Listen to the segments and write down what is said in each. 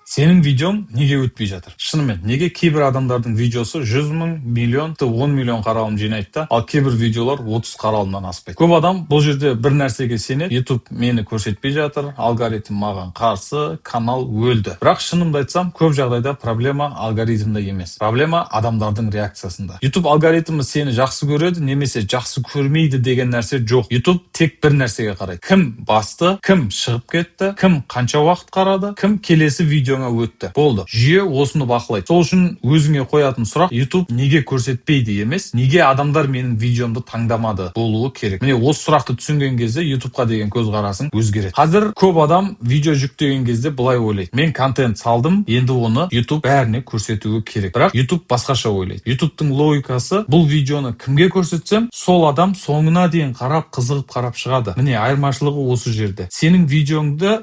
Сенің видеоң неге өтпей жатыр? Шынымен, неге кейбір адамдардың видеосы 100 мың, миллион, 10 миллион қаралым жинайды да, ал кейбір видеолар 30 қаралымнан аспайды. Көп адам бұл жерде бір нәрсеге сенеді, YouTube мені көрсетпей жатыр, алгоритм маған қарсы, канал өлді. Бірақ шынымды айтсам, көп жағдайда проблема алгоритмда емес. Проблема адамдардың реакциясында. YouTube алгоритмі сені жақсы көреді, немесе жақсы көрмейді деген нәрсе жоқ. YouTube тек бір нәрсеге қарайды. Кім басты, кім шығып кетті, кім қанша уақыт қарады, кім келесі видеоңа өтті. Болды. Жүйе осыны бақылайды. Сол үшін өзіңе қоятын сұрақ, YouTube неге көрсетпейді емес, неге адамдар менің видеомды таңдамады болуы керек. Міне осы сұрақты түсінген кезде YouTube-қа деген көзқарасың өзгереді. Қазір көп адам видео жүктеген кезде былай ойлайды. Мен контент салдым, енді оны YouTube бәріне көрсетуі керек. Бірақ YouTube басқаша ойлайды. YouTube-тың логикасы, бұл видеоны кімге көрсетсем, сол адам соңына дейін қарап, қызығып қарап шығады. Міне айырмашылығы осы жерде. Сен видеоңды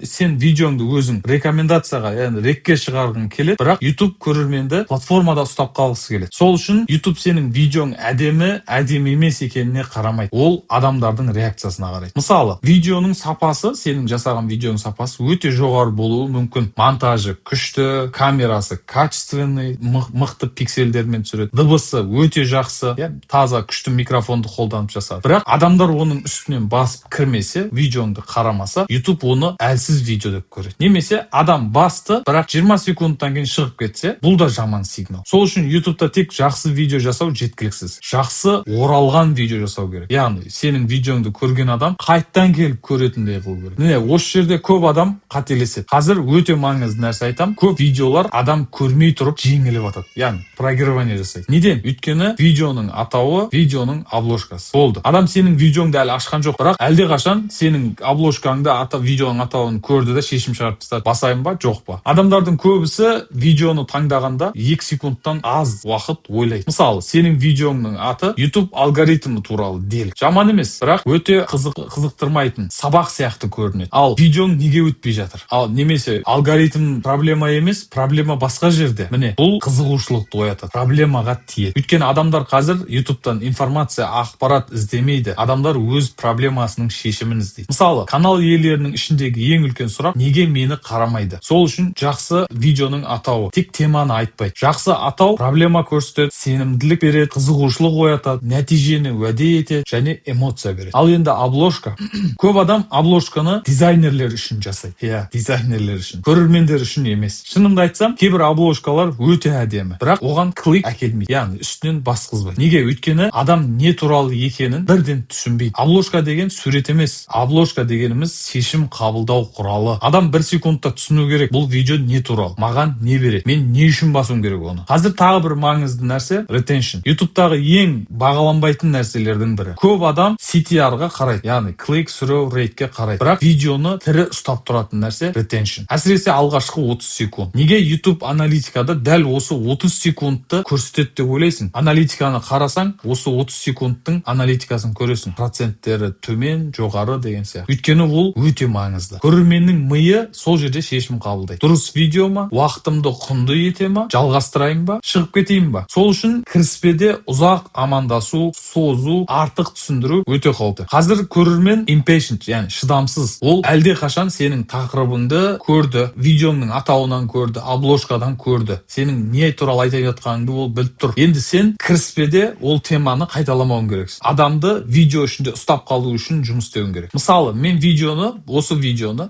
өзің рекомендацияға, яғни рекке шығарғың келеді, бірақ YouTube көрерменді платформада ұстап қалғысы келеді. Сол үшін YouTube сенің видеоң әдемі емес екеніне қарамайды. Ол адамдардың реакциясына қарайды. Мысалы, видеоның сапасы, сенің жасаған видеоның сапасы өте жоғары болуы мүмкін. Монтажы күшті, камерасы качественный, мықты пиксельдермен түсіреді. Дыбысы өте жақсы, таза күшті микрофонды қолданып жасады. Бірақ адамдар оның үстінен басып кірмесе, видеоңды қарамаса, YouTube оны әлсіз видео деп көреді. Немесе адам басты, бірақ 20 секундтан кейін шығып кетсе, бұл да жаман сигнал. Сол үшін YouTube-та тек жақсы видео жасау жеткіліксіз. Жақсы оралған видео жасау керек. Яғни, сенің видеоңды көрген адам қайттан келіп көретіндей қылу керек. Міне, осы жерде көп адам қателеседі. Қазір өте маңызды нәрсе айтам. Көп видеолар адам көрмей тұрып жеңіліп атады. Яғни, программирование жасайды. Неден? Өйткені видеоның атауы, видеоның обложкасы. Болды. Адам сенің видеоңды әлі ашқан жоқ, бірақ әлдеқашан сенің обложкаңды видеоның атауын көрді да шешім шығарып тастады. Басайын ба, жоқ па? Адамдардың көбісі видеоны таңдағанда 2 секундтан аз уақыт ойлайды. Мысалы, сенің видеоңның аты YouTube алгоритмі туралы делік. Жаман емес, бірақ өте қызықтырмайтын сабақ сияқты көрінеді. Ал видеоң неге өтпей жатыр? Ал немесе алгоритм проблема емес, проблема басқа жерде. Міне, бұл қызығушылықты оятады, проблемаға тиеді. Өйткені адамдар қазір YouTube-тан информация, ақпарат іздемейді. Адамдар өз проблемасының шешімін іздейді. Мысалы, канал иелерінің ішіндегі ең үлкен сұрақ, неге мені қарамайды? Сол үшін жақсы видеоның атауы тек теманы айтпайды. Жақсы атау проблема көрсетеді, сенімділік береді, қызығушылық оятады, нәтижені уәде етеді және эмоция береді. Ал енді обложка. Көп адам обложканы дизайнерлер үшін жасайды. Дизайнерлер үшін. Көрермендер үшін емес. Шынымды айтсам, кейбір обложкалар өте әдемі, бірақ оған клик әкелмейді. Яғни үстінен басқызбайды. Неге? Өйткені адам не туралы екенін бірден түсінбейді. Обложка деген сурет емес. Обложка дегеніміз шешім қабылдау құралы. Адам 1 секундта түсіну керек. Бұл видео не туралы? Маған не береді? Мен не үшін басуым керек оны? Қазір тағы бір маңызды нәрсе retention. YouTube-тағы ең бағаланбайтын нәрселердің бірі. Көп адам CTR-ға қарайды, яғни click through rate-ке қарайды. Бірақ видеоны тірі ұстап тұратын нәрсе retention. Әсіресе алғашқы 30 секунд. Неге YouTube аналитикада дәл осы 30 секундты көрсетеді деп ойлайсың? Аналитиканы қарасаң, осы 30 секундтың аналитикасын көресің. Проценттері төмен, жоғары деген сияқты. Өйткені ол өте маңызды. Көрерменнің миы сол жерде шешім қабылдайды. Дұрыс видео ма, уақытымды құнды ете ма, жалғастырайын ба, шығып кетейін ба? Сол үшін кіріспеде ұзақ амандасу, созу, артық түсіндіру өте қауіпті. Қазір көрермен impatient, яғни шыдамсыз. Ол әлде қашан сенің тақырыбыңды көрді, видеоңның атауынан көрді, обложкадан көрді. Сенің не туралы айтып жатқаныңды ол біліп тұр. Енді сен кіріспеде ол теманы қайталамауың керексің. Адамды видео ішінде ұстап қалу үшін жұмыс істеуің керек. Мысалы, мен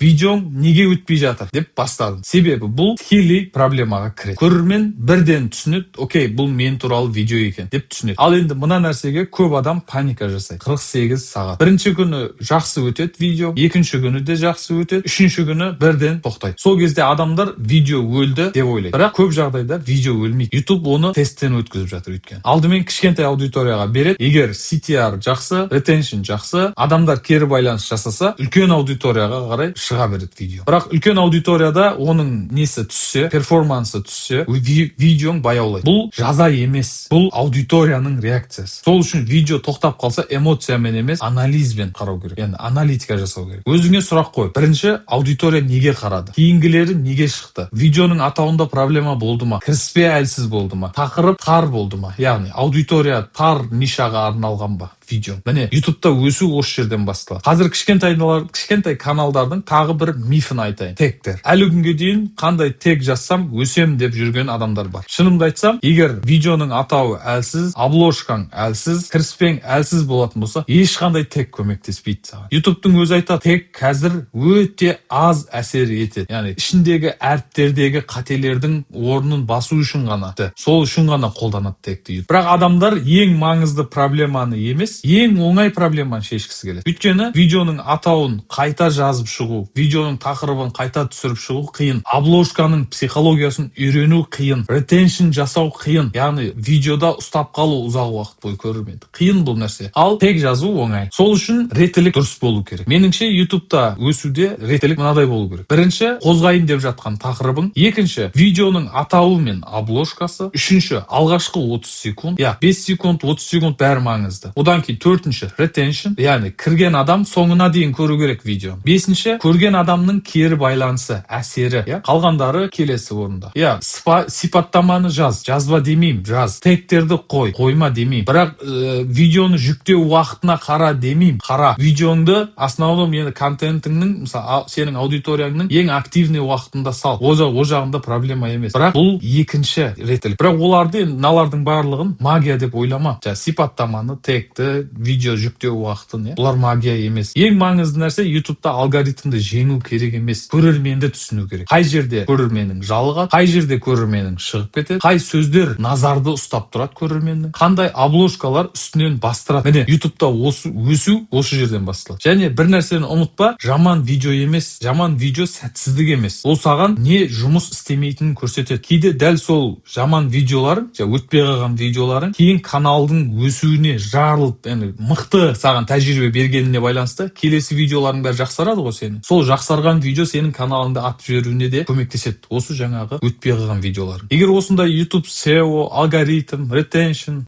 видеоң неге өтпей жатыр деп бастадым. Себебі бұл тікелей проблемаға кіреді. Көрермен бірден түсінеді, окей, бұл мен туралы видео екен деп түсінеді. Ал енді мына нәрсеге көп адам паника жасайды. 48 сағат. Бірінші күні жақсы өтеді видео, екінші күні де жақсы өтеді, үшінші күні бірден тоқтайды. Сол кезде адамдар видео өлді деп ойлайды. Бірақ көп жағдайда видео өлмейді. YouTube оны тесттен өткізіп жатыр өйткені. Алдымен кішкентай аудиторияға береді. Егер CTR жақсы, retention жақсы, адамдар кері байланыс жасаса, үлкен аудиторияға қарай шыға береді видео. Бірақ үлкен аудиторияда оның несі түссе, перформансы түссе, видеоң баяулайды. Бұл жаза емес, бұл аудиторияның реакциясы. Сол үшін видео тоқтап қалса, эмоциямен емес, анализбен қарау керек. Яғни аналитика жасау керек. Өзіңе сұрақ қой. Бірінші, аудитория неге қарады? Кейінгілері неге шықты? Видеоның атауында проблема болды ма? Кіріспе әлсіз болды ма? Тақырып тар болды ма? Яғни аудитория тар нишаға арналған ба? видео. Міне ютубта өсу осы жерден басталады. Қазір кішкентай каналдардың тағы бір мифін айтайын. Тегтер. Әлі күнге дейін қандай тег жазсам өсем деп жүрген адамдар бар. Шынымды айтсам, егер видеоның атауы әлсіз, обложкаң әлсіз, кіріспең әлсіз болатын болса, ешқандай тег көмектеспейді саған. ютубтың өзі айтады, тег қазір өте аз әсер етеді. Яғни ішіндегі әріптердегі қателердің орнын басу үшін ғана, сол үшін ғана қолданады тегті. Бірақ адамдар ең маңызды проблеманы емес, ең оңай проблеманы шешкісі келеді. Өйткені видеоның атауын қайта жазып шығу, видеоның тақырыбын қайта түсіріп шығу қиын. Обложканың психологиясын үйрену қиын. Ретеншн жасау қиын. Яғни видеода ұстап қалу ұзақ уақыт бойы көрерменді. Қиын бұл нәрсе. Ал тег жазу оңай. Сол үшін реттілік дұрыс болу керек. Меніңше ютубта өсуде реттілік мынадай болу керек. Бірінші, қозғайын деп жатқан тақырыбың. Екінші, видеоның атауы мен обложкасы. Үшінші, алғашқы 30 секунд. 5 секунд, 30 секунд бәрі маңызды. Одан кейін төртінші, ретеншн. Яғни кірген адам соңына дейін көру керек видео. Бесінші, көрген адамның кері байланысы, әсері. Қалғандары келесі орында. Сипаттаманы жазба демеймін, жаз. Тегтерді қойма демеймін. Бірақ видеоны жүктеу уақытына қара демеймін. Қара. Видеоңды основном контентіңнің, мысалы, сенің аудиторияңның ең активный уақытында сал. О жағында проблема емес. Бірақ бұл екінші реттілік. Бірақ оларды, налардың барлығын магия деп ойлама. Сипаттаманы, тегті, видео жүктеу уақытын, бұлар магия емес. Ең маңызды нәрсе ютубта алгоритмді жеңу керек емес. Көрерменді түсіну керек. Қай жерде көрерменің жалығады, қай жерде көрерменің шығып кетеді, қай сөздер назарды ұстап тұрады көрерменнің, қандай обложкалар үстінен бастырады. Міне ютубта өсу осы жерден басталады. Және бір нәрсені ұмытпа, жаман видео емес, жаман видео сәтсіздік емес. Ол саған не жұмыс істемейтінін көрсетеді. Кейде дәл сол жаман видеоларың, өтпей қалған видеоларың кейін каналдың өсуіне жарылып, мықты саған тәжірибе бергеніне байланысты келесі видеоларың бәрі жақсарады ғой сенің. Сол жақсарған видео сенің каналыңды атып жіберуіне де көмектеседі. Осы жаңағы өтпей қалған видеолар. Егер осындай YouTube SEO, алгоритм, ретеншн,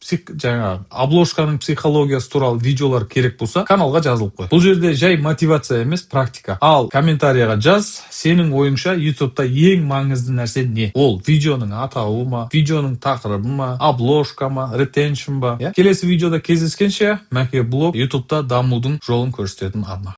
обложканың психологиясы туралы видеолар керек болса, каналға жазылып қой. Бұл жерде жай мотивация емес, практика. Ал комментарияға жаз, сенің ойыңша YouTube'та ең маңызды нәрсе не? Ол видеоның атауы ма, видеоның тақырыбы ма, обложка ма, ретеншн ба? Келесі видеода кездескенше, Мәке блог YouTube'та дамудың жолын көрсететін арна.